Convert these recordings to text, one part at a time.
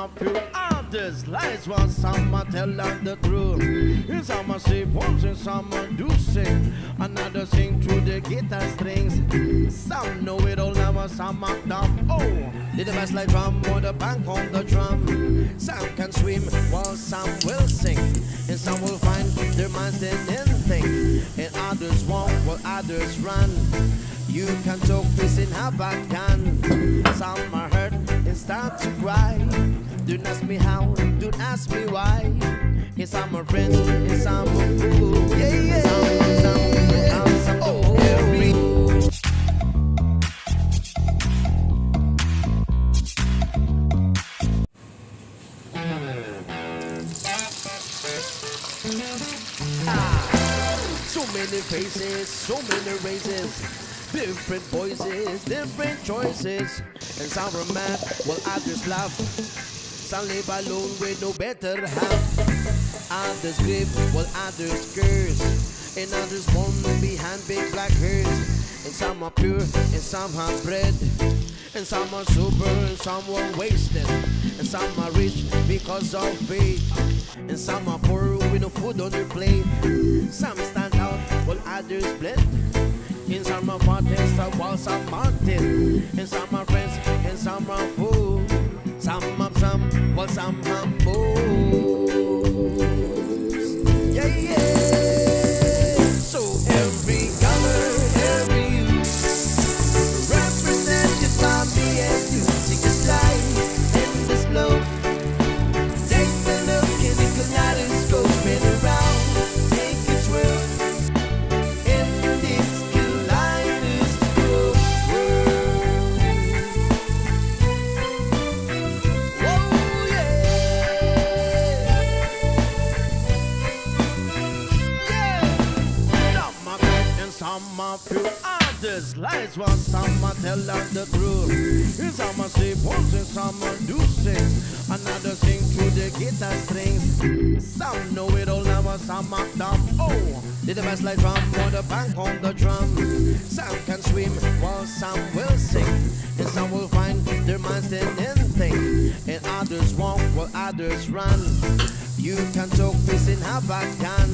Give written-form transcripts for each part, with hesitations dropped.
are pure, others lies, while some are tell them the truth. And some are say poems and some are do sing, another sing through the guitar strings. Some know it all now, some are dumb. Oh, did the bass like drum or the bang on the drum. Some can swim while some will sing, and some will find their minds in anything. And others walk while others run. You can talk this in have a can. Some are hurt and start to cry. Don't ask me how, don't ask me why. And some are friends and some are fools. Yeah, yeah. Some oh, every. So many faces, so many races, different voices, different choices. And some are mad while others laugh. Some live alone with no better half. Others grieve while others curse. And others mourn behind big black hearse. And some are pure and some are bred. And some are sober and some are wasted. And some are rich because of faith. And some are poor with no food on their plate. Some stand out while others blend. And some are martyrs while some martyrs. And some are friends and some are fools. Some have some while some have fools. Yeah, yeah. So every color, every hue represented by me and you. Sing this light in this glow. Take a look in the kaleidoscope. Spin around, take a swirl in this kaleidoscope world. Whoa, yeah. Yeah. Some are good and some are pure. Others lies, while some are tell us the truth. And some are say poems and some are do sing, another sing through the guitar strings. Some know it all now, some are dumb. Oh, did the bass like drum or the bang on the drum. Some can swim while some will sing, and some will find their minds in anything. And others walk while others run. You can talk this in have a can.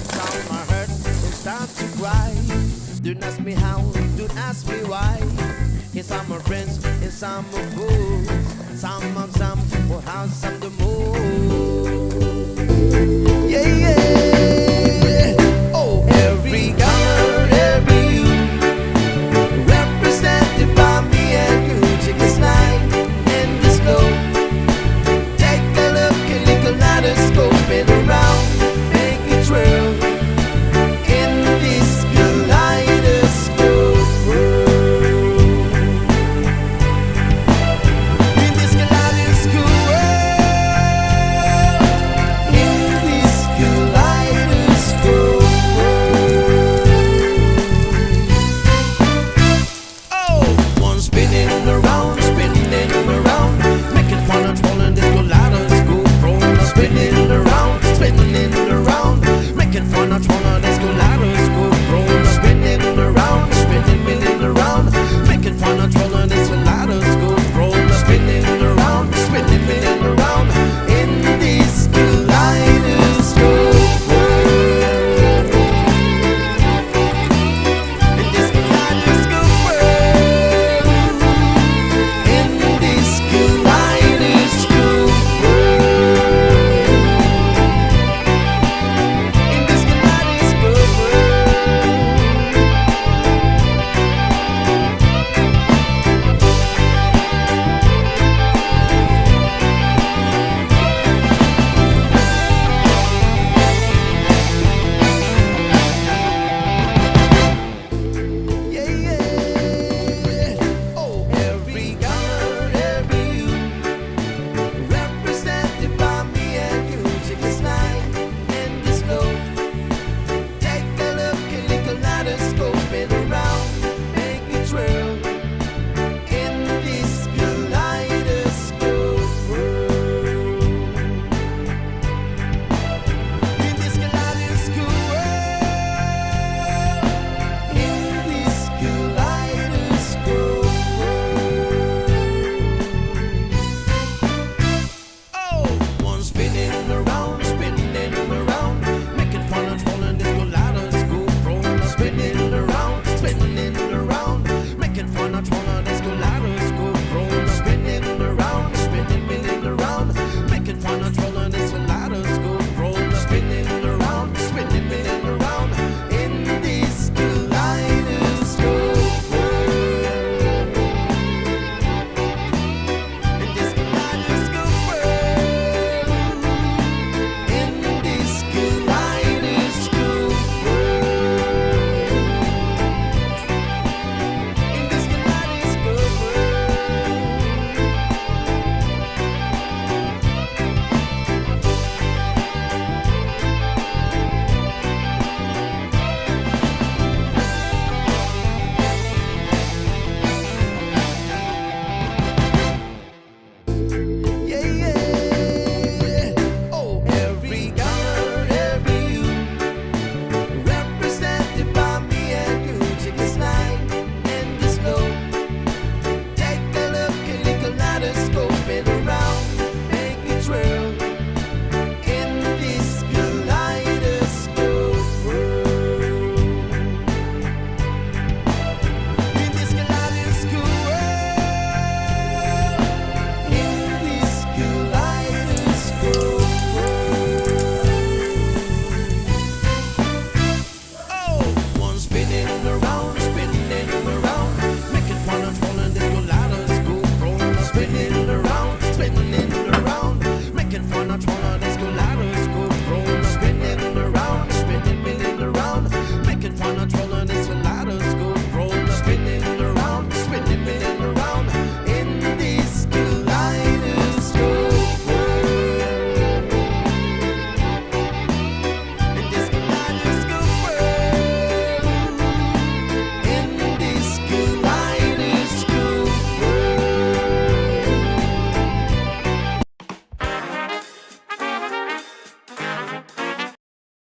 Some are hurt and start to cry. Don't ask me how, don't ask me why. And some are friends and some are fools. Some will have some the moon. Yeah, yeah.